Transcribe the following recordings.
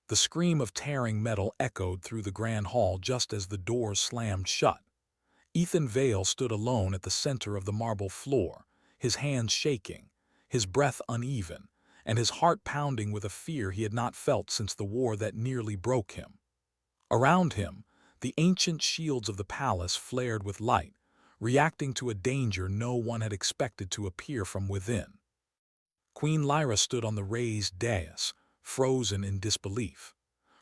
The scream of tearing metal echoed through the grand hall just as the doors slammed shut. Ethan Vale stood alone at the center of the marble floor, his hands shaking, his breath uneven, and his heart pounding with a fear he had not felt since the war that nearly broke him. Around him, the ancient shields of the palace flared with light, reacting to a danger no one had expected to appear from within. Queen Lyra stood on the raised dais, frozen in disbelief.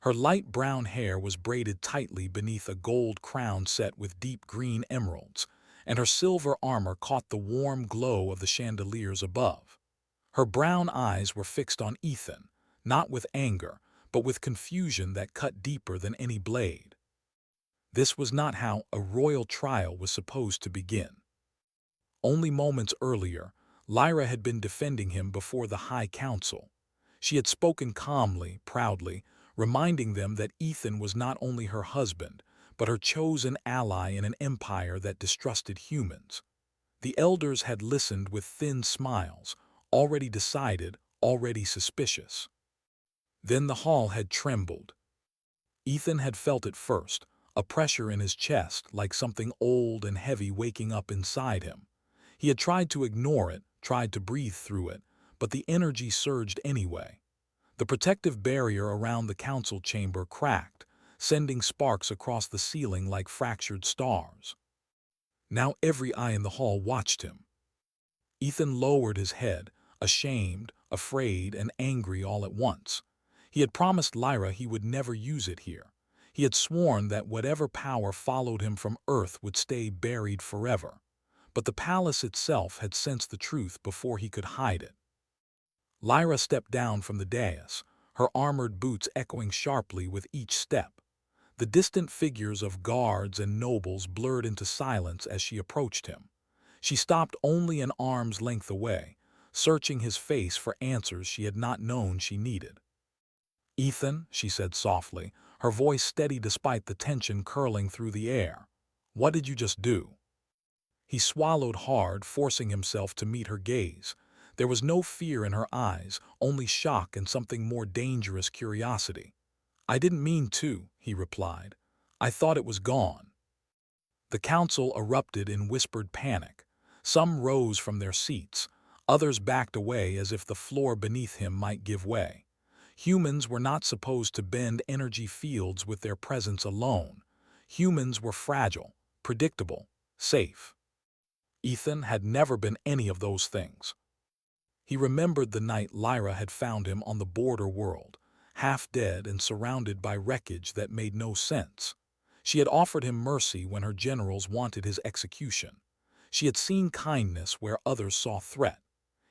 Her light brown hair was braided tightly beneath a gold crown set with deep green emeralds, and her silver armor caught the warm glow of the chandeliers above. Her brown eyes were fixed on Ethan, not with anger, but with confusion that cut deeper than any blade. This was not how a royal trial was supposed to begin. Only moments earlier, Lyra had been defending him before the High Council. She had spoken calmly, proudly, reminding them that Ethan was not only her husband, but her chosen ally in an empire that distrusted humans. The elders had listened with thin smiles, already decided, already suspicious. Then the hall had trembled. Ethan had felt it first, a pressure in his chest like something old and heavy waking up inside him. He had tried to ignore it, tried to breathe through it, but the energy surged anyway. The protective barrier around the council chamber cracked, sending sparks across the ceiling like fractured stars. Now every eye in the hall watched him. Ethan lowered his head, ashamed, afraid, and angry all at once. He had promised Lyra he would never use it here. He had sworn that whatever power followed him from Earth would stay buried forever. But the palace itself had sensed the truth before he could hide it. Lyra stepped down from the dais, her armored boots echoing sharply with each step. The distant figures of guards and nobles blurred into silence as she approached him. She stopped only an arm's length away, searching his face for answers she had not known she needed. "Ethan," she said softly, her voice steady despite the tension curling through the air. "What did you just do?" He swallowed hard, forcing himself to meet her gaze. There was no fear in her eyes, only shock and something more dangerous curiosity. "I didn't mean to," he replied. "I thought it was gone." The council erupted in whispered panic. Some rose from their seats, others backed away as if the floor beneath him might give way. Humans were not supposed to bend energy fields with their presence alone. Humans were fragile, predictable, safe. Ethan had never been any of those things. He remembered the night Lyra had found him on the border world, half dead and surrounded by wreckage that made no sense. She had offered him mercy when her generals wanted his execution. She had seen kindness where others saw threat.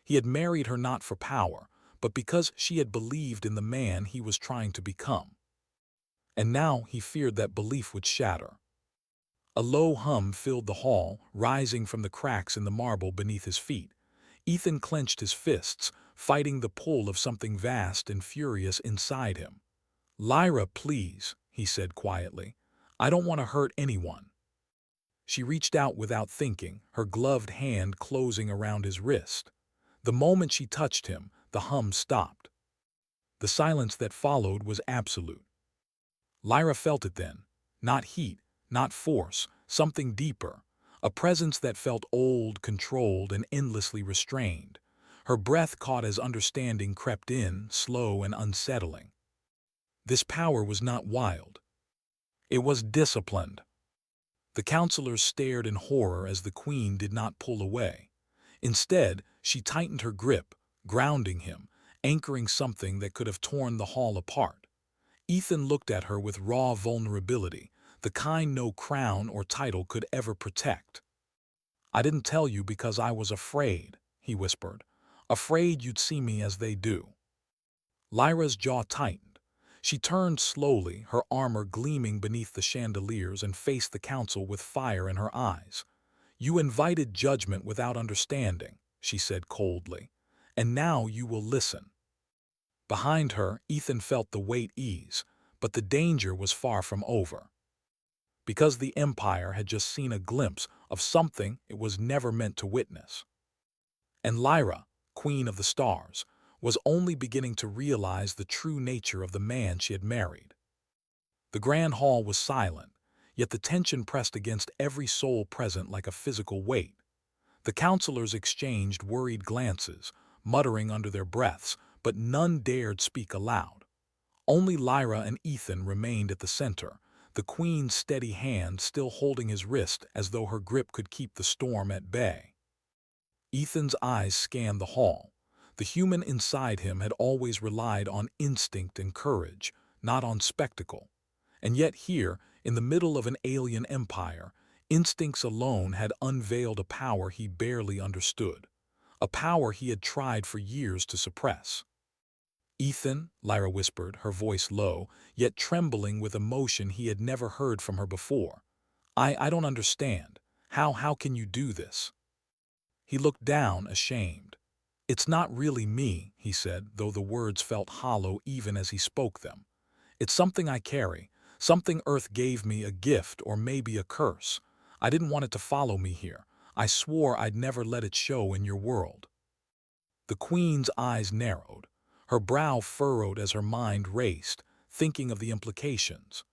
He had married her not for power, but because she had believed in the man he was trying to become. And now he feared that belief would shatter. A low hum filled the hall, rising from the cracks in the marble beneath his feet. Ethan clenched his fists, fighting the pull of something vast and furious inside him. "Lyra, please," he said quietly. "I don't want to hurt anyone." She reached out without thinking, her gloved hand closing around his wrist. The moment she touched him, the hum stopped. The silence that followed was absolute. Lyra felt it then. Not heat, not force, something deeper. A presence that felt old, controlled, and endlessly restrained. Her breath caught as understanding crept in, slow and unsettling. This power was not wild. It was disciplined. The counselors stared in horror as the queen did not pull away. Instead, she tightened her grip, grounding him, anchoring something that could have torn the hall apart. Ethan looked at her with raw vulnerability, the kind no crown or title could ever protect. "I didn't tell you because I was afraid," he whispered. "Afraid you'd see me as they do." Lyra's jaw tightened. She turned slowly, her armor gleaming beneath the chandeliers, and faced the council with fire in her eyes. "You invited judgment without understanding," she said coldly. "And now you will listen." Behind her, Ethan felt the weight ease, but the danger was far from over. Because the Empire had just seen a glimpse of something it was never meant to witness. And Lyra, Queen of the Stars, was only beginning to realize the true nature of the man she had married. The grand hall was silent, yet the tension pressed against every soul present like a physical weight. The counselors exchanged worried glances, muttering under their breaths, but none dared speak aloud. Only Lyra and Ethan remained at the center, the Queen's steady hand still holding his wrist as though her grip could keep the storm at bay. Ethan's eyes scanned the hall. The human inside him had always relied on instinct and courage, not on spectacle. And yet here, in the middle of an alien empire, instincts alone had unveiled a power he barely understood, a power he had tried for years to suppress. "Ethan," Lyra whispered, her voice low, yet trembling with emotion he had never heard from her before. I don't understand. How can you do this?" He looked down, ashamed. "It's not really me," he said, though the words felt hollow even as he spoke them. "It's something I carry, something Earth gave me, a gift or maybe a curse. I didn't want it to follow me here. I swore I'd never let it show in your world." The Queen's eyes narrowed. Her brow furrowed as her mind raced, thinking of the implications.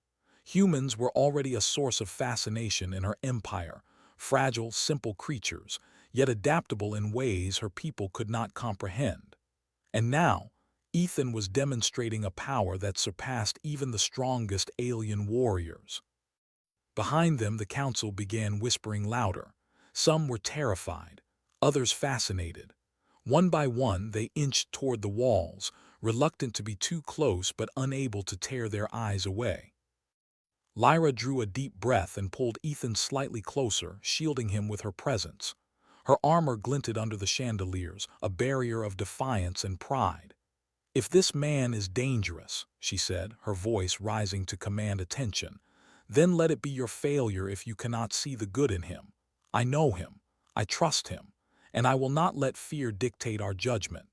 Humans were already a source of fascination in her empire, fragile, simple creatures, yet adaptable in ways her people could not comprehend. And now, Ethan was demonstrating a power that surpassed even the strongest alien warriors. Behind them, the council began whispering louder. Some were terrified, others fascinated. One by one, they inched toward the walls, reluctant to be too close but unable to tear their eyes away. Lyra drew a deep breath and pulled Ethan slightly closer, shielding him with her presence. Her armor glinted under the chandeliers, a barrier of defiance and pride. "If this man is dangerous," she said, her voice rising to command attention, "then let it be your failure if you cannot see the good in him. I know him, I trust him, and I will not let fear dictate our judgment."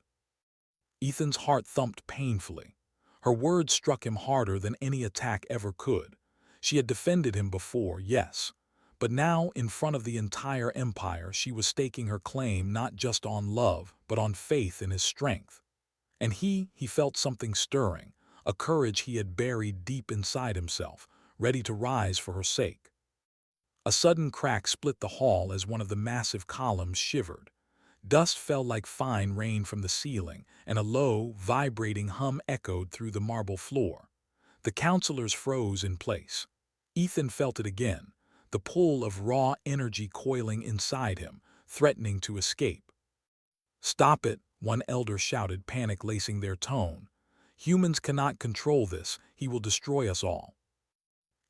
Ethan's heart thumped painfully. Her words struck him harder than any attack ever could. She had defended him before, yes, but now, in front of the entire empire, she was staking her claim not just on love, but on faith in his strength. And he felt something stirring, a courage he had buried deep inside himself, ready to rise for her sake. A sudden crack split the hall as one of the massive columns shivered. Dust fell like fine rain from the ceiling, and a low, vibrating hum echoed through the marble floor. The counselors froze in place. Ethan felt it again, the pull of raw energy coiling inside him, threatening to escape. "Stop it," one elder shouted, panic lacing their tone. "Humans cannot control this. He will destroy us all."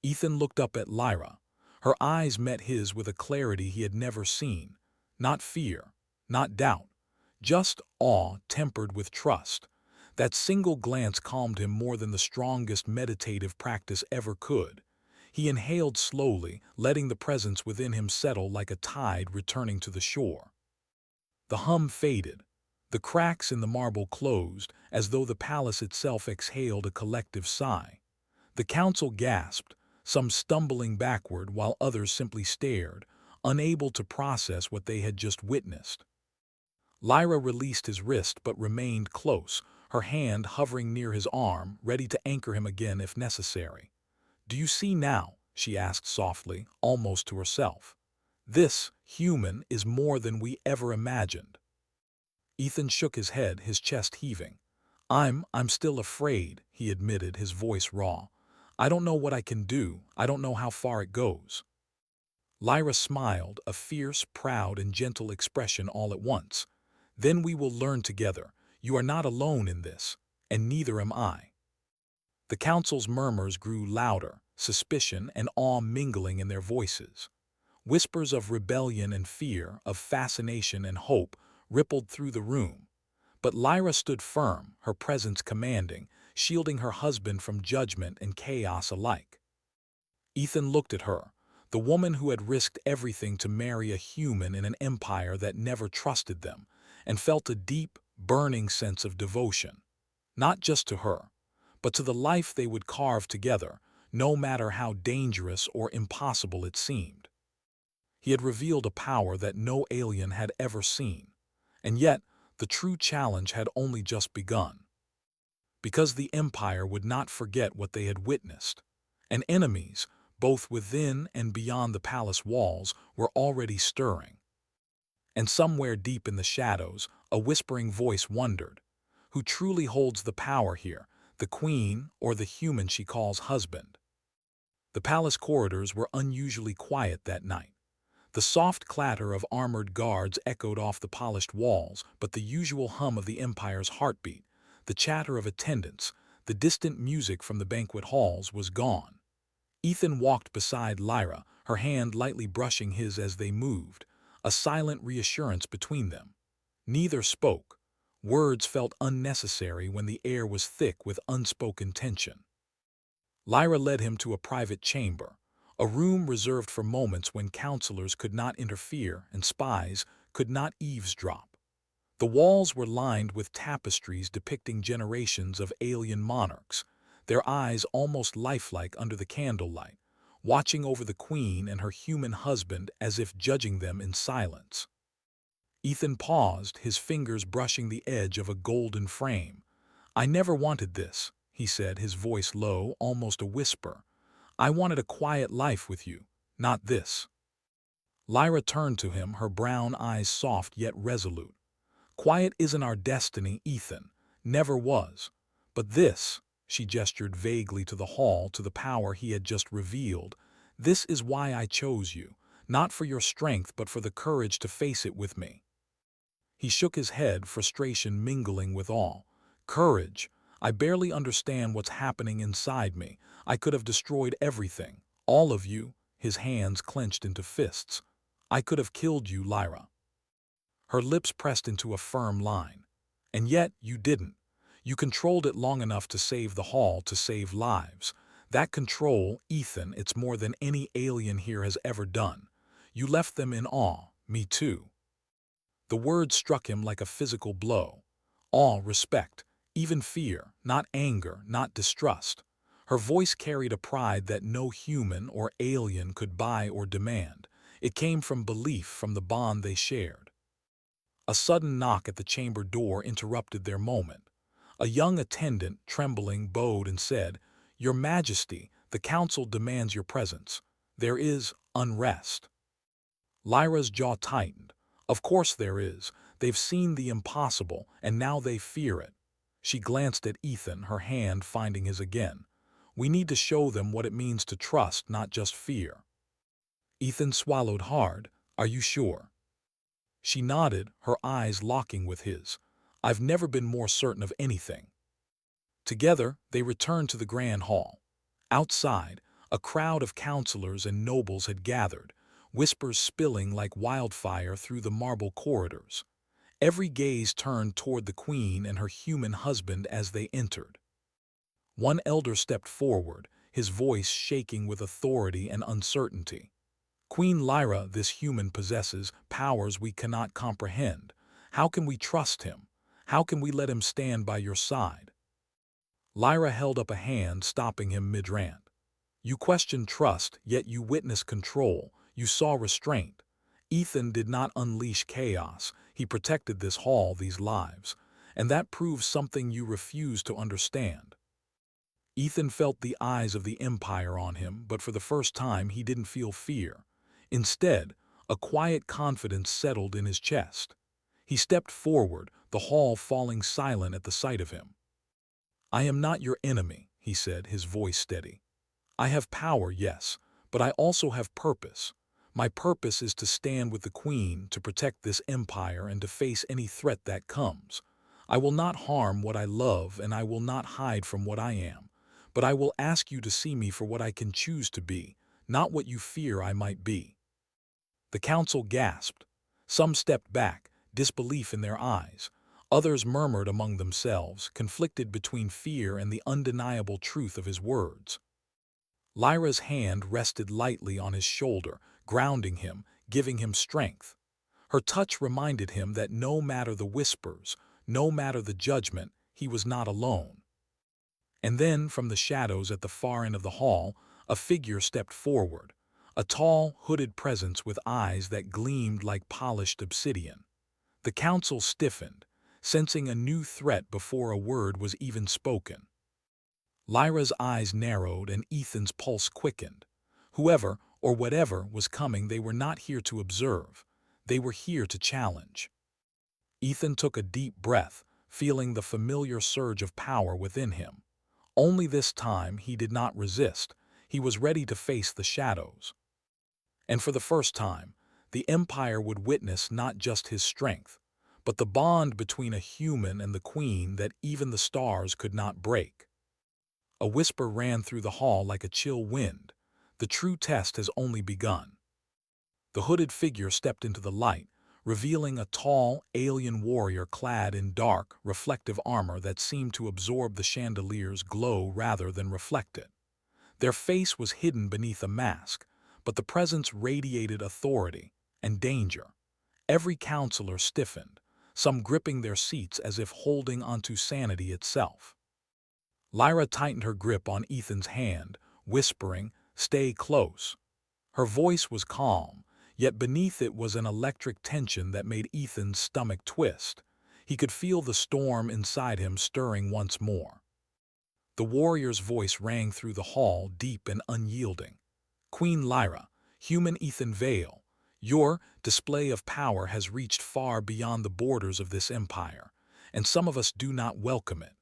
Ethan looked up at Lyra. Her eyes met his with a clarity he had never seen. Not fear, not doubt, just awe tempered with trust. That single glance calmed him more than the strongest meditative practice ever could. He inhaled slowly, letting the presence within him settle like a tide returning to the shore. The hum faded. The cracks in the marble closed, as though the palace itself exhaled a collective sigh. The council gasped, some stumbling backward while others simply stared, unable to process what they had just witnessed. Lyra released his wrist but remained close, her hand hovering near his arm, ready to anchor him again if necessary. "Do you see now?" she asked softly, almost to herself. "This, human, is more than we ever imagined." Ethan shook his head, his chest heaving. I'm still afraid," he admitted, his voice raw. "I don't know what I can do. I don't know how far it goes." Lyra smiled, a fierce, proud, and gentle expression all at once. "Then we will learn together. You are not alone in this, and neither am I." The council's murmurs grew louder, suspicion and awe mingling in their voices. Whispers of rebellion and fear, of fascination and hope, rippled through the room. But Lyra stood firm, her presence commanding, shielding her husband from judgment and chaos alike. Ethan looked at her, the woman who had risked everything to marry a human in an empire that never trusted them, and felt a deep, burning sense of devotion. Not just to her, but to the life they would carve together, no matter how dangerous or impossible it seemed. He had revealed a power that no alien had ever seen. And yet, the true challenge had only just begun. Because the Empire would not forget what they had witnessed, and enemies, both within and beyond the palace walls, were already stirring. And somewhere deep in the shadows, a whispering voice wondered, who truly holds the power here, the queen or the human she calls husband? The palace corridors were unusually quiet that night. The soft clatter of armored guards echoed off the polished walls, but the usual hum of the Empire's heartbeat, the chatter of attendants, the distant music from the banquet halls was gone. Ethan walked beside Lyra, her hand lightly brushing his as they moved, a silent reassurance between them. Neither spoke. Words felt unnecessary when the air was thick with unspoken tension. Lyra led him to a private chamber, a room reserved for moments when counselors could not interfere and spies could not eavesdrop. The walls were lined with tapestries depicting generations of alien monarchs, their eyes almost lifelike under the candlelight, watching over the queen and her human husband as if judging them in silence. Ethan paused, his fingers brushing the edge of a golden frame. "I never wanted this," he said, his voice low, almost a whisper. "I wanted a quiet life with you, not this." Lyra turned to him, her brown eyes soft yet resolute. "Quiet isn't our destiny, Ethan. Never was. But this," she gestured vaguely to the hall, to the power he had just revealed, "this is why I chose you, not for your strength but for the courage to face it with me." He shook his head, frustration mingling with awe. "Courage? I barely understand what's happening inside me. I could have destroyed everything. All of you," his hands clenched into fists. "I could have killed you, Lyra." Her lips pressed into a firm line. "And yet you didn't. You controlled it long enough to save the hall, to save lives. That control, Ethan, it's more than any alien here has ever done. You left them in awe, me too." The word struck him like a physical blow. Awe, respect, even fear, not anger, not distrust. Her voice carried a pride that no human or alien could buy or demand. It came from belief, from the bond they shared. A sudden knock at the chamber door interrupted their moment. A young attendant, trembling, bowed and said, "Your Majesty, the council demands your presence. There is unrest." Lyra's jaw tightened. "Of course there is. They've seen the impossible, and now they fear it." She glanced at Ethan, her hand finding his again. "We need to show them what it means to trust, not just fear." Ethan swallowed hard. "Are you sure?" She nodded, her eyes locking with his. "I've never been more certain of anything." Together, they returned to the grand hall. Outside, a crowd of counselors and nobles had gathered, whispers spilling like wildfire through the marble corridors. Every gaze turned toward the queen and her human husband as they entered. One elder stepped forward, his voice shaking with authority and uncertainty. "Queen Lyra, this human possesses powers we cannot comprehend. How can we trust him? How can we let him stand by your side?" Lyra held up a hand, stopping him mid-rant. "You questioned trust, yet you witnessed control. You saw restraint. Ethan did not unleash chaos. He protected this hall, these lives. And that proves something you refuse to understand." Ethan felt the eyes of the Empire on him, but for the first time he didn't feel fear. Instead, a quiet confidence settled in his chest. He stepped forward, the hall falling silent at the sight of him. "I am not your enemy," he said, his voice steady. "I have power, yes, but I also have purpose. My purpose is to stand with the Queen, to protect this empire, and to face any threat that comes. I will not harm what I love, and I will not hide from what I am. But I will ask you to see me for what I can choose to be, not what you fear I might be." The council gasped. Some stepped back, disbelief in their eyes. Others murmured among themselves, conflicted between fear and the undeniable truth of his words. Lyra's hand rested lightly on his shoulder, grounding him, giving him strength. Her touch reminded him that no matter the whispers, no matter the judgment, he was not alone. And then, from the shadows at the far end of the hall, a figure stepped forward, a tall, hooded presence with eyes that gleamed like polished obsidian. The council stiffened. sensing a new threat before a word was even spoken. Lyra's eyes narrowed and Ethan's pulse quickened. Whoever or whatever was coming, they were not here to observe. They were here to challenge. Ethan took a deep breath, feeling the familiar surge of power within him. Only this time he did not resist. He was ready to face the shadows. And for the first time, the Empire would witness not just his strength, but the bond between a human and the Queen that even the stars could not break. A whisper ran through the hall like a chill wind. The true test has only begun. The hooded figure stepped into the light, revealing a tall, alien warrior clad in dark, reflective armor that seemed to absorb the chandelier's glow rather than reflect it. Their face was hidden beneath a mask, but the presence radiated authority and danger. Every counselor stiffened, some gripping their seats as if holding onto sanity itself. Lyra tightened her grip on Ethan's hand, whispering, "Stay close." Her voice was calm, yet beneath it was an electric tension that made Ethan's stomach twist. He could feel the storm inside him stirring once more. The warrior's voice rang through the hall, deep and unyielding. "Queen Lyra, human Ethan Vale, your display of power has reached far beyond the borders of this empire, and some of us do not welcome it."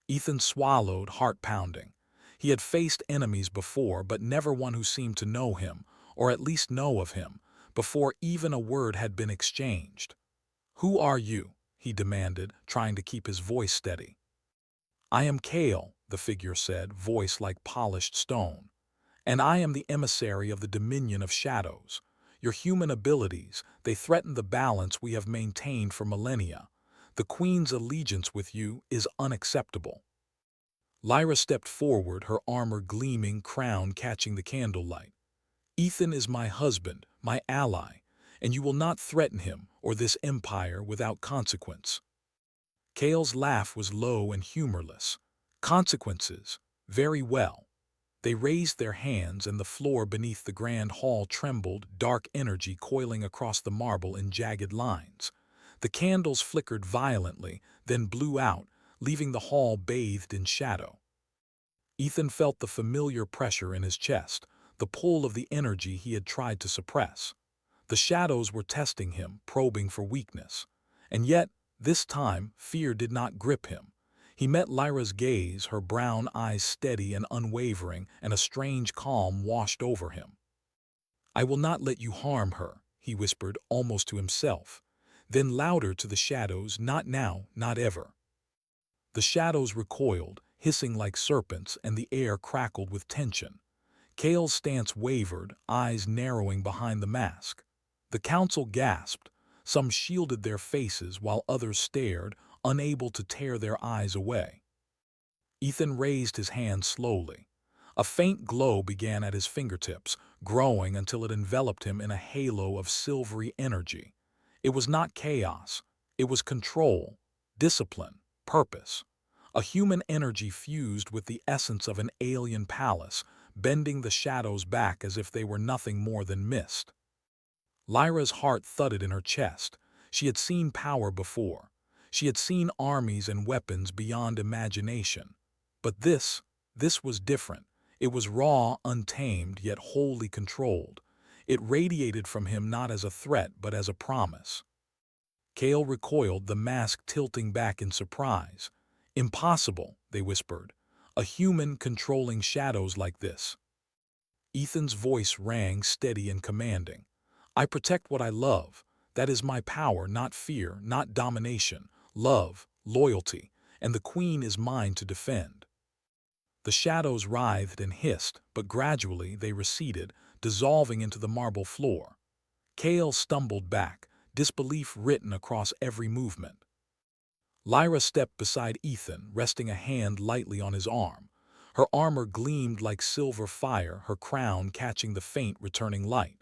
Ethan swallowed, heart pounding. He had faced enemies before, but never one who seemed to know him, or at least know of him, before even a word had been exchanged. "Who are you?" he demanded, trying to keep his voice steady. "I am Kale," the figure said, voice like polished stone. "And I am the emissary of the Dominion of Shadows. Your human abilities, they threaten the balance we have maintained for millennia. The Queen's allegiance with you is unacceptable." Lyra stepped forward, her armor gleaming, crown catching the candlelight. "Ethan is my husband, my ally, and you will not threaten him or this empire without consequence." Kale's laugh was low and humorless. "Consequences? Very well." They raised their hands and the floor beneath the grand hall trembled, dark energy coiling across the marble in jagged lines. The candles flickered violently, then blew out, leaving the hall bathed in shadow. Ethan felt the familiar pressure in his chest, the pull of the energy he had tried to suppress. The shadows were testing him, probing for weakness. And yet, this time, fear did not grip him. He met Lyra's gaze, her brown eyes steady and unwavering, and a strange calm washed over him. "I will not let you harm her," he whispered, almost to himself. Then louder to the shadows, "Not now, not ever." The shadows recoiled, hissing like serpents, and the air crackled with tension. Kale's stance wavered, eyes narrowing behind the mask. The council gasped. Some shielded their faces while others stared, unable to tear their eyes away. Ethan raised his hand slowly. A faint glow began at his fingertips, growing until it enveloped him in a halo of silvery energy. It was not chaos. It was control, discipline, purpose. A human energy fused with the essence of an alien palace, bending the shadows back as if they were nothing more than mist. Lyra's heart thudded in her chest. She had seen power before. She had seen armies and weapons beyond imagination. But this was different. It was raw, untamed, yet wholly controlled. It radiated from him not as a threat, but as a promise. Kale recoiled, the mask tilting back in surprise. "Impossible," they whispered. "A human controlling shadows like this." Ethan's voice rang steady and commanding. "I protect what I love. That is my power, not fear, not domination. Love, loyalty, and the Queen is mine to defend." The shadows writhed and hissed, but gradually they receded, dissolving into the marble floor. Kale stumbled back, disbelief written across every movement. Lyra stepped beside Ethan, resting a hand lightly on his arm. Her armor gleamed like silver fire, her crown catching the faint returning light.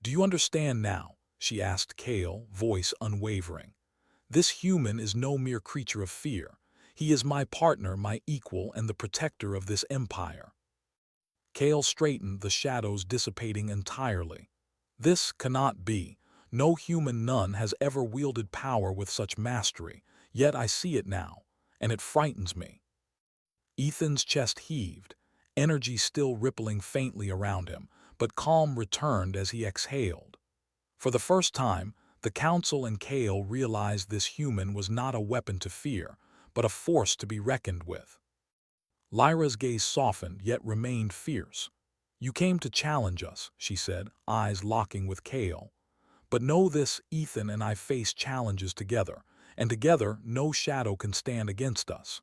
"Do you understand now?" she asked Kale, voice unwavering. "This human is no mere creature of fear. He is my partner, my equal, and the protector of this empire." Kale straightened, the shadows dissipating entirely. "This cannot be. No human nun has ever wielded power with such mastery, yet I see it now, and it frightens me. Ethan's chest heaved, energy still rippling faintly around him, but calm returned as he exhaled. For the first time, the Council and Kale realized this human was not a weapon to fear, but a force to be reckoned with. Lyra's gaze softened yet remained fierce. "You came to challenge us," she said, eyes locking with Kale. "But know this, Ethan and I face challenges together, and together no shadow can stand against us."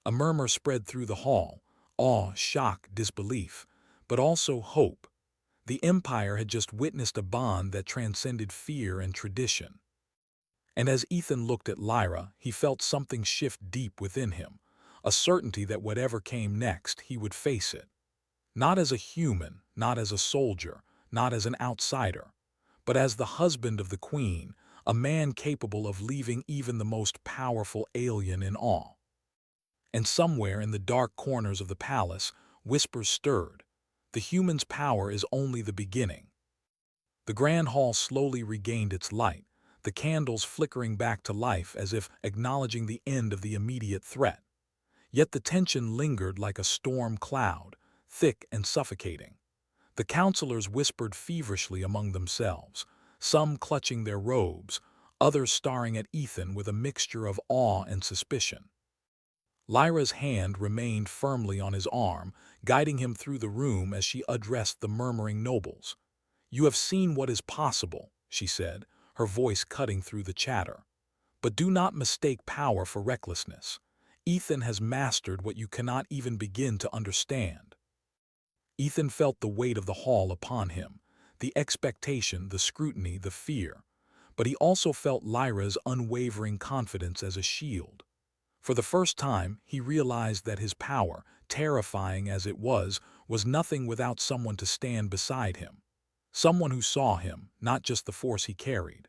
A murmur spread through the hall, awe, shock, disbelief, but also hope. The Empire had just witnessed a bond that transcended fear and tradition. And as Ethan looked at Lyra, he felt something shift deep within him, a certainty that whatever came next, he would face it. Not as a human, not as a soldier, not as an outsider, but as the husband of the Queen, a man capable of leaving even the most powerful alien in awe. And somewhere in the dark corners of the palace, whispers stirred. The human's power is only the beginning. The grand hall slowly regained its light, the candles flickering back to life as if acknowledging the end of the immediate threat. Yet the tension lingered like a storm cloud, thick and suffocating. The counselors whispered feverishly among themselves, some clutching their robes, others staring at Ethan with a mixture of awe and suspicion. Lyra's hand remained firmly on his arm, guiding him through the room as she addressed the murmuring nobles. "You have seen what is possible," she said, her voice cutting through the chatter. "But do not mistake power for recklessness. Ethan has mastered what you cannot even begin to understand." Ethan felt the weight of the hall upon him, the expectation, the scrutiny, the fear. But he also felt Lyra's unwavering confidence as a shield. For the first time, he realized that his power, terrifying as it was nothing without someone to stand beside him. Someone who saw him, not just the force he carried.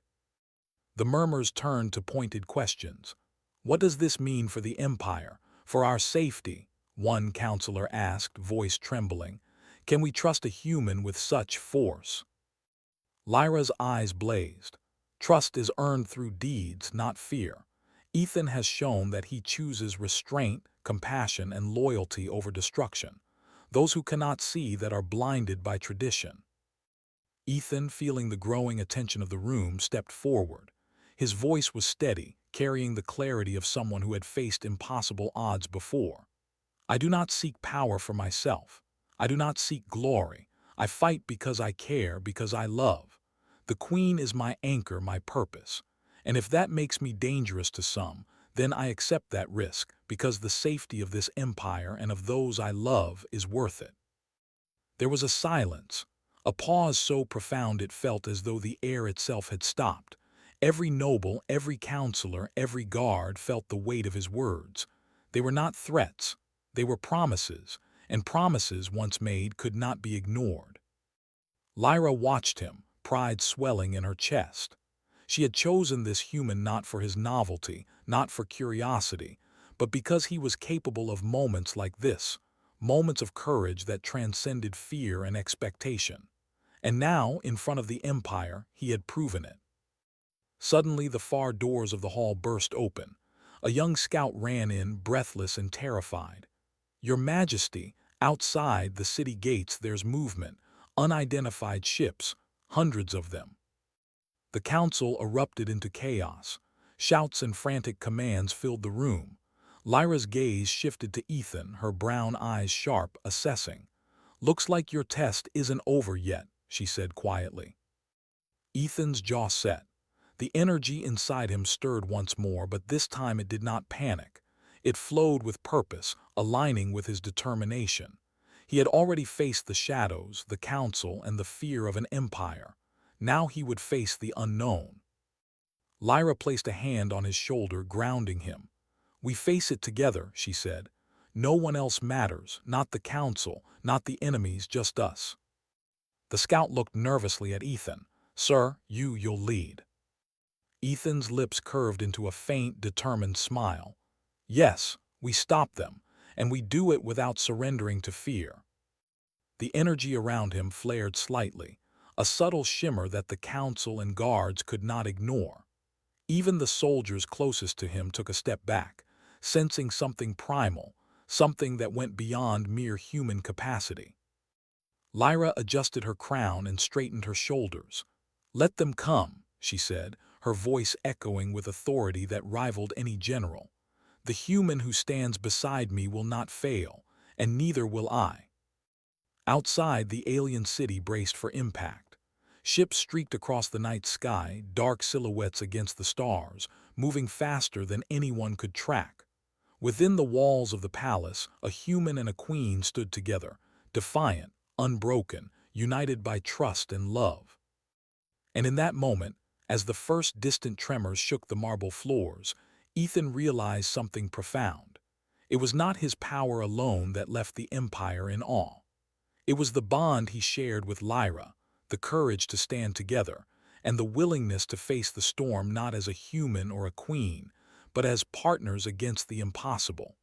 The murmurs turned to pointed questions. "What does this mean for the Empire, for our safety?" one counselor asked, voice trembling. "Can we trust a human with such force?" Lyra's eyes blazed. "Trust is earned through deeds, not fear. Ethan has shown that he chooses restraint, compassion, and loyalty over destruction. Those who cannot see that are blinded by tradition." Ethan, feeling the growing attention of the room, stepped forward. His voice was steady, carrying the clarity of someone who had faced impossible odds before. "I do not seek power for myself. I do not seek glory. I fight because I care, because I love. The Queen is my anchor, my purpose. And if that makes me dangerous to some, then I accept that risk, because the safety of this empire and of those I love is worth it." There was a silence, a pause so profound it felt as though the air itself had stopped. Every noble, every counselor, every guard felt the weight of his words. They were not threats, they were promises, and promises once made could not be ignored. Lyra watched him, pride swelling in her chest. She had chosen this human not for his novelty, not for curiosity, but because he was capable of moments like this, moments of courage that transcended fear and expectation. And now, in front of the Empire, he had proven it. Suddenly, the far doors of the hall burst open. A young scout ran in, breathless and terrified. "Your Majesty, outside the city gates there's movement, unidentified ships, hundreds of them." The council erupted into chaos. Shouts and frantic commands filled the room. Lyra's gaze shifted to Ethan, her brown eyes sharp, assessing. "Looks like your test isn't over yet," she said quietly. Ethan's jaw set. The energy inside him stirred once more, but this time it did not panic. It flowed with purpose, aligning with his determination. He had already faced the shadows, the council, and the fear of an empire. Now he would face the unknown. Lyra placed a hand on his shoulder, grounding him. "We face it together," she said. "No one else matters, not the council, not the enemies, just us." The scout looked nervously at Ethan. "Sir, you'll lead." Ethan's lips curved into a faint, determined smile. "Yes, we stop them, and we do it without surrendering to fear." The energy around him flared slightly. a subtle shimmer that the council and guards could not ignore. Even the soldiers closest to him took a step back, sensing something primal, something that went beyond mere human capacity. Lyra adjusted her crown and straightened her shoulders. "Let them come," she said, her voice echoing with authority that rivaled any general. "The human who stands beside me will not fail, and neither will I." Outside, the alien city braced for impact. Ships streaked across the night sky, dark silhouettes against the stars, moving faster than anyone could track. Within the walls of the palace, a human and a queen stood together, defiant, unbroken, united by trust and love. And in that moment, as the first distant tremors shook the marble floors, Ethan realized something profound. It was not his power alone that left the Empire in awe. It was the bond he shared with Lyra, the courage to stand together, and the willingness to face the storm not as a human or a queen, but as partners against the impossible.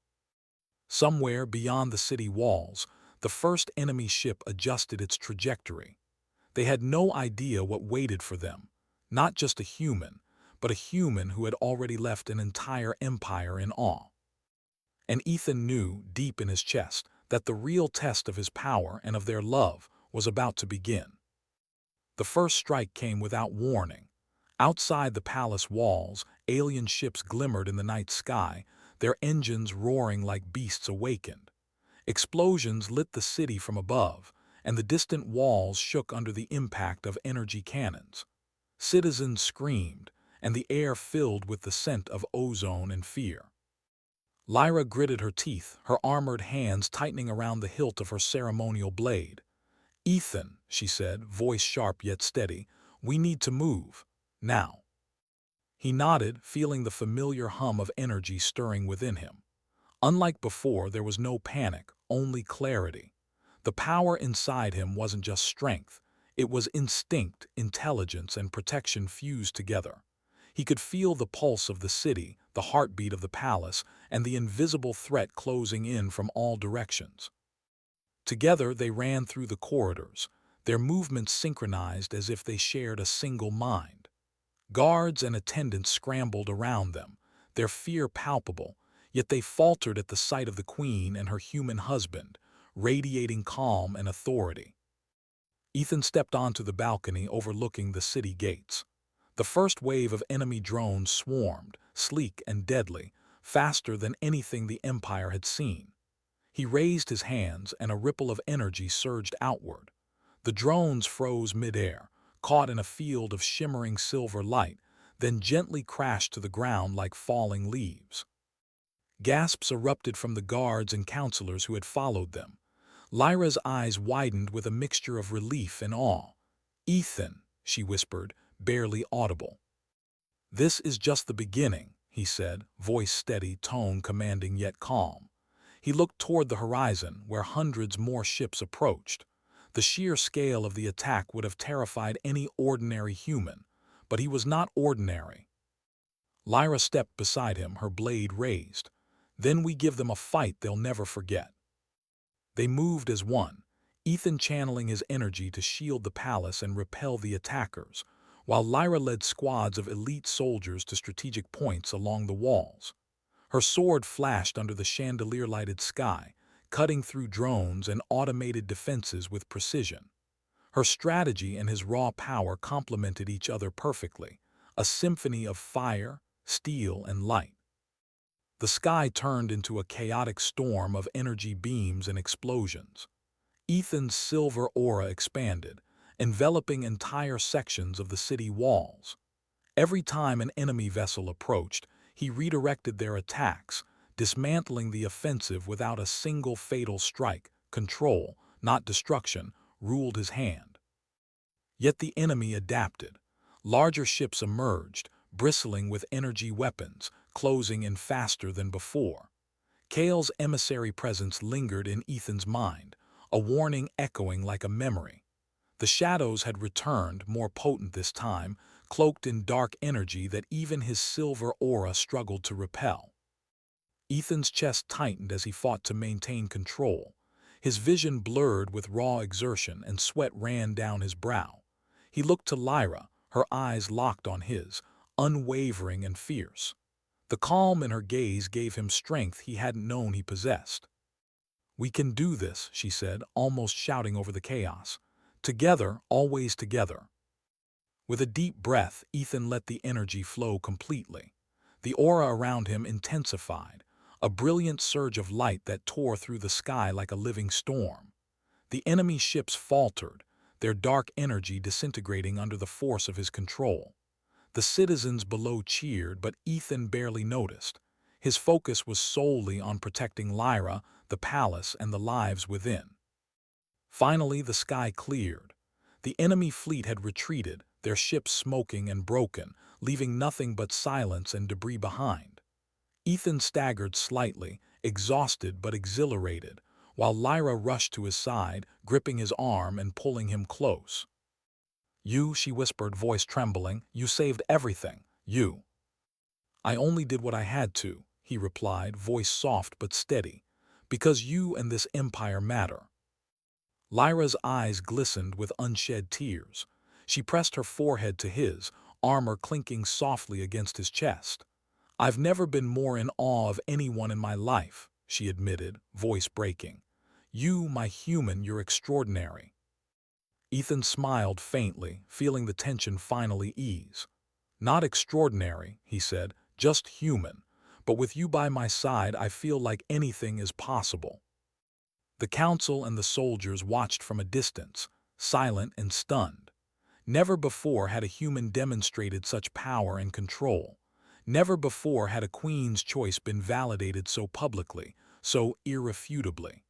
Somewhere beyond the city walls, the first enemy ship adjusted its trajectory. They had no idea what waited for them, not just a human, but a human who had already left an entire empire in awe. And Ethan knew, deep in his chest, that the real test of his power and of their love was about to begin. The first strike came without warning. Outside the palace walls, alien ships glimmered in the night sky, their engines roaring like beasts awakened. Explosions lit the city from above, and the distant walls shook under the impact of energy cannons. Citizens screamed, and the air filled with the scent of ozone and fear. Lyra gritted her teeth, her armored hands tightening around the hilt of her ceremonial blade. "Ethan," she said, voice sharp yet steady, "we need to move. Now." He nodded, feeling the familiar hum of energy stirring within him. Unlike before, there was no panic, only clarity. The power inside him wasn't just strength. It was instinct, intelligence, and protection fused together. He could feel the pulse of the city, the heartbeat of the palace, and the invisible threat closing in from all directions. Together they ran through the corridors, their movements synchronized as if they shared a single mind. Guards and attendants scrambled around them, their fear palpable, yet they faltered at the sight of the queen and her human husband, radiating calm and authority. Ethan stepped onto the balcony overlooking the city gates. The first wave of enemy drones swarmed, sleek and deadly, faster than anything the Empire had seen. He raised his hands, and a ripple of energy surged outward. The drones froze midair, caught in a field of shimmering silver light, then gently crashed to the ground like falling leaves. Gasps erupted from the guards and counselors who had followed them. Lyra's eyes widened with a mixture of relief and awe. "Ethan," she whispered, barely audible. "This is just the beginning," he said, voice steady, tone commanding yet calm. He looked toward the horizon, where hundreds more ships approached. The sheer scale of the attack would have terrified any ordinary human, but he was not ordinary. Lyra stepped beside him, her blade raised. "Then we give them a fight they'll never forget." They moved as one, Ethan channeling his energy to shield the palace and repel the attackers, while Lyra led squads of elite soldiers to strategic points along the walls. Her sword flashed under the chandelier-lighted sky, cutting through drones and automated defenses with precision. Her strategy and his raw power complemented each other perfectly, a symphony of fire, steel, and light. The sky turned into a chaotic storm of energy beams and explosions. Ethan's silver aura expanded, enveloping entire sections of the city walls. Every time an enemy vessel approached, he redirected their attacks, dismantling the offensive without a single fatal strike. Control, not destruction, ruled his hand. Yet the enemy adapted. Larger ships emerged, bristling with energy weapons, closing in faster than before. Kale's emissary presence lingered in Ethan's mind, a warning echoing like a memory. The shadows had returned, more potent this time, cloaked in dark energy that even his silver aura struggled to repel. Ethan's chest tightened as he fought to maintain control. His vision blurred with raw exertion and sweat ran down his brow. He looked to Lyra, her eyes locked on his, unwavering and fierce. The calm in her gaze gave him strength he hadn't known he possessed. "We can do this," she said, almost shouting over the chaos. "Together, always together." With a deep breath, Ethan let the energy flow completely. The aura around him intensified, a brilliant surge of light that tore through the sky like a living storm. The enemy ships faltered, their dark energy disintegrating under the force of his control. The citizens below cheered, but Ethan barely noticed. His focus was solely on protecting Lyra, the palace, and the lives within. Finally, the sky cleared. The enemy fleet had retreated, their ships smoking and broken, leaving nothing but silence and debris behind. Ethan staggered slightly, exhausted but exhilarated, while Lyra rushed to his side, gripping his arm and pulling him close. "You," she whispered, voice trembling, "you saved everything. You." "I only did what I had to," he replied, voice soft but steady, "because you and this empire matter." Lyra's eyes glistened with unshed tears. She pressed her forehead to his, armor clinking softly against his chest. "I've never been more in awe of anyone in my life," she admitted, voice breaking. "You, my human, you're extraordinary." Ethan smiled faintly, feeling the tension finally ease. "Not extraordinary," he said, "just human. But with you by my side, I feel like anything is possible." The council and the soldiers watched from a distance, silent and stunned. Never before had a human demonstrated such power and control. Never before had a queen's choice been validated so publicly, so irrefutably.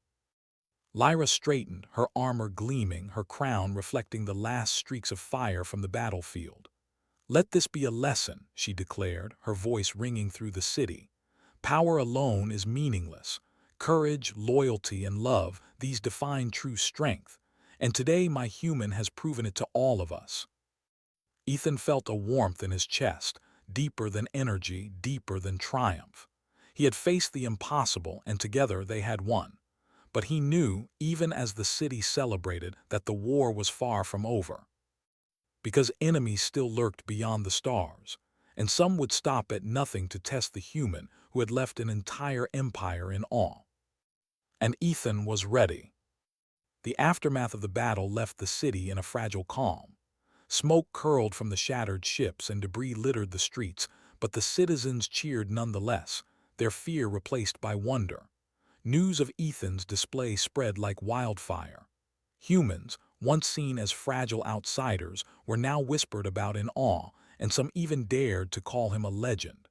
Lyra straightened, her armor gleaming, her crown reflecting the last streaks of fire from the battlefield. "Let this be a lesson," she declared, her voice ringing through the city. "Power alone is meaningless. Courage, loyalty, and love, these define true strength. And today my human has proven it to all of us." Ethan felt a warmth in his chest, deeper than energy, deeper than triumph. He had faced the impossible, and together they had won. But he knew, even as the city celebrated, that the war was far from over. Because enemies still lurked beyond the stars, and some would stop at nothing to test the human who had left an entire empire in awe. And Ethan was ready. The aftermath of the battle left the city in a fragile calm. Smoke curled from the shattered ships and debris littered the streets, but the citizens cheered nonetheless, their fear replaced by wonder. News of Ethan's display spread like wildfire. Humans, once seen as fragile outsiders, were now whispered about in awe, and some even dared to call him a legend.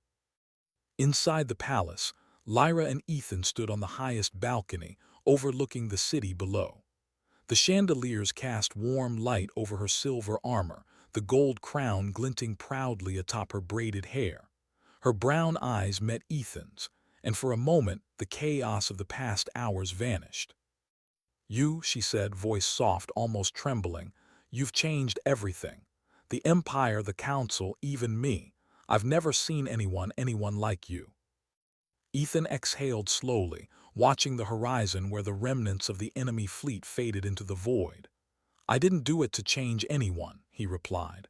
Inside the palace, Lyra and Ethan stood on the highest balcony, overlooking the city below. The chandeliers cast warm light over her silver armor, the gold crown glinting proudly atop her braided hair. Her brown eyes met Ethan's, and for a moment the chaos of the past hours vanished. "You," she said, voice soft, almost trembling, "you've changed everything. The Empire, the Council, even me. I've never seen anyone like you." Ethan exhaled slowly, watching the horizon where the remnants of the enemy fleet faded into the void. "I didn't do it to change anyone," he replied.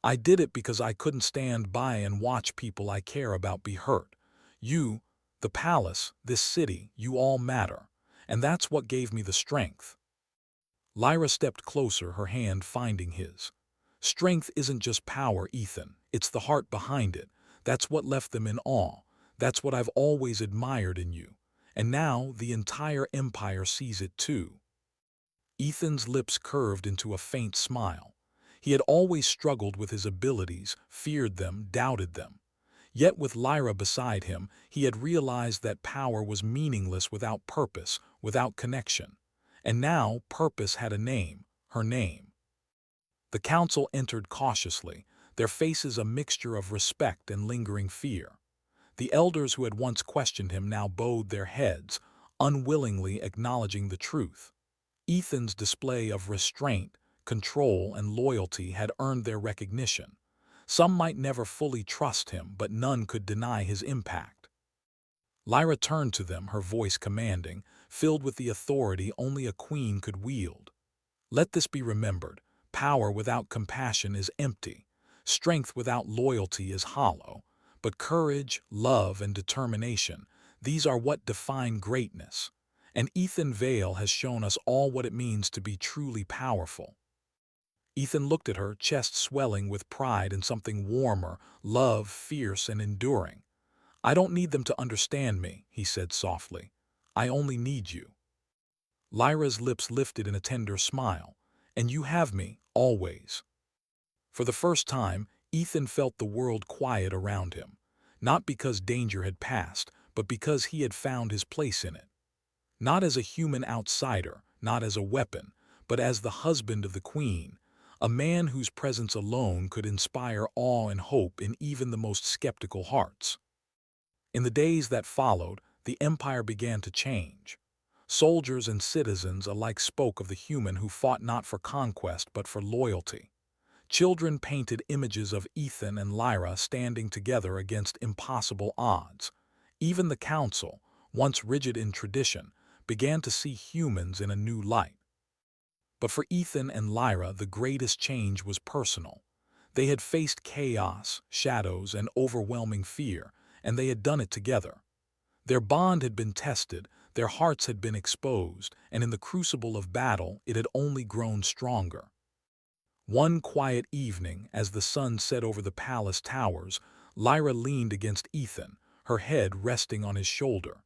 "I did it because I couldn't stand by and watch people I care about be hurt. You, the palace, this city, you all matter. And that's what gave me the strength." Lyra stepped closer, her hand finding his. "Strength isn't just power, Ethan. It's the heart behind it. That's what left them in awe. That's what I've always admired in you. And now the entire empire sees it too." Ethan's lips curved into a faint smile. He had always struggled with his abilities, feared them, doubted them. Yet with Lyra beside him, he had realized that power was meaningless without purpose, without connection. And now purpose had a name, her name. The council entered cautiously, their faces a mixture of respect and lingering fear. The elders who had once questioned him now bowed their heads, unwillingly acknowledging the truth. Ethan's display of restraint, control, and loyalty had earned their recognition. Some might never fully trust him, but none could deny his impact. Lyra turned to them, her voice commanding, filled with the authority only a queen could wield. "Let this be remembered. Power without compassion is empty. Strength without loyalty is hollow. But courage, love, and determination, these are what define greatness. And Ethan Vale has shown us all what it means to be truly powerful. Ethan looked at her, chest swelling with pride and something warmer, love, fierce, and enduring. "I don't need them to understand me," he said softly. "I only need you." Lyra's lips lifted in a tender smile. "And you have me, always." For the first time, Ethan felt the world quiet around him. Not because danger had passed, but because he had found his place in it. Not as a human outsider, not as a weapon, but as the husband of the Queen, a man whose presence alone could inspire awe and hope in even the most skeptical hearts. In the days that followed, the Empire began to change. Soldiers and citizens alike spoke of the human who fought not for conquest but for loyalty. Children painted images of Ethan and Lyra standing together against impossible odds. Even the council, once rigid in tradition, began to see humans in a new light. But for Ethan and Lyra, the greatest change was personal. They had faced chaos, shadows, and overwhelming fear, and they had done it together. Their bond had been tested, their hearts had been exposed, and in the crucible of battle it had only grown stronger. One quiet evening, as the sun set over the palace towers, Lyra leaned against Ethan, her head resting on his shoulder.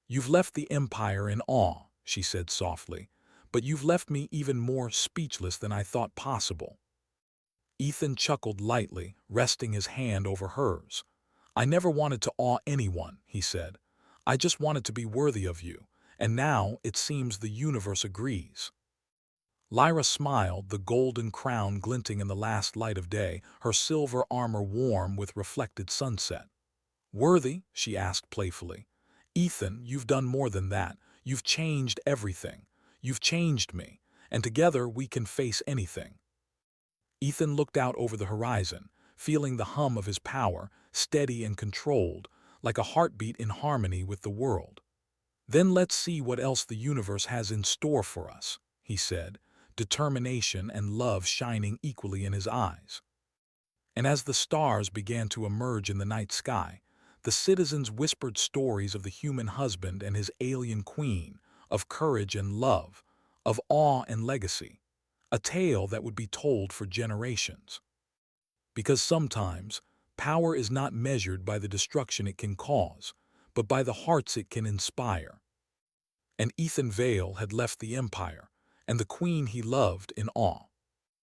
"You've left the Empire in awe," she said softly, "but you've left me even more speechless than I thought possible." Ethan chuckled lightly, resting his hand over hers. "I never wanted to awe anyone," he said. "I just wanted to be worthy of you, and now it seems the universe agrees." Lyra smiled, the golden crown glinting in the last light of day, her silver armor warm with reflected sunset. "Worthy?" she asked playfully. "Ethan, you've done more than that. You've changed everything. You've changed me, and together we can face anything." Ethan looked out over the horizon, feeling the hum of his power, steady and controlled, like a heartbeat in harmony with the world. "Then let's see what else the universe has in store for us," he said, determination and love shining equally in his eyes. And as the stars began to emerge in the night sky, the citizens whispered stories of the human husband and his alien queen, of courage and love, of awe and legacy, a tale that would be told for generations. Because sometimes, power is not measured by the destruction it can cause, but by the hearts it can inspire. And Ethan Vale had left the Empire, and the Queen he loved, in awe.